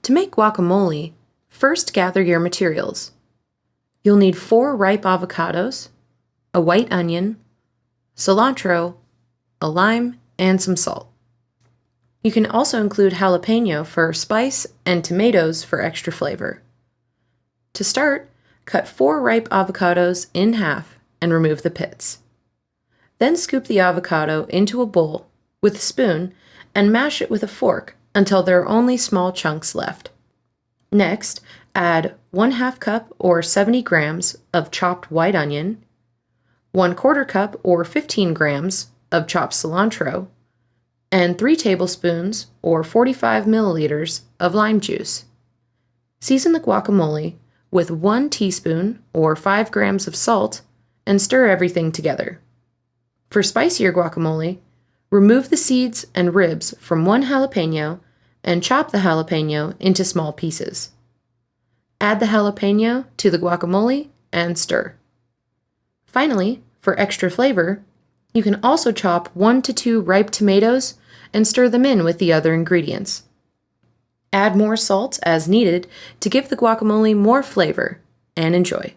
To make guacamole, first gather your materials. You'll need 4 ripe avocados, a white onion, cilantro, a lime, and some salt. You can also include jalapeno for spice and tomatoes for extra flavor. To start, cut 4 ripe avocados in half and remove the pits. Then scoop the avocado into a bowl with a spoon and mash it with a fork until there are only small chunks left. Next, add 1/2 cup or 70 grams of chopped white onion, 1/4 cup or 15 grams of chopped cilantro, and 3 tablespoons or 45 milliliters of lime juice. Season the guacamole with 1 teaspoon or 5 grams of salt and stir everything together. For spicier guacamole, remove the seeds and ribs from 1 jalapeno and chop the jalapeno into small pieces. Add the jalapeno to the guacamole and stir. Finally, for extra flavor, you can also chop 1 to 2 ripe tomatoes and stir them in with the other ingredients. Add more salt as needed to give the guacamole more flavor, and enjoy.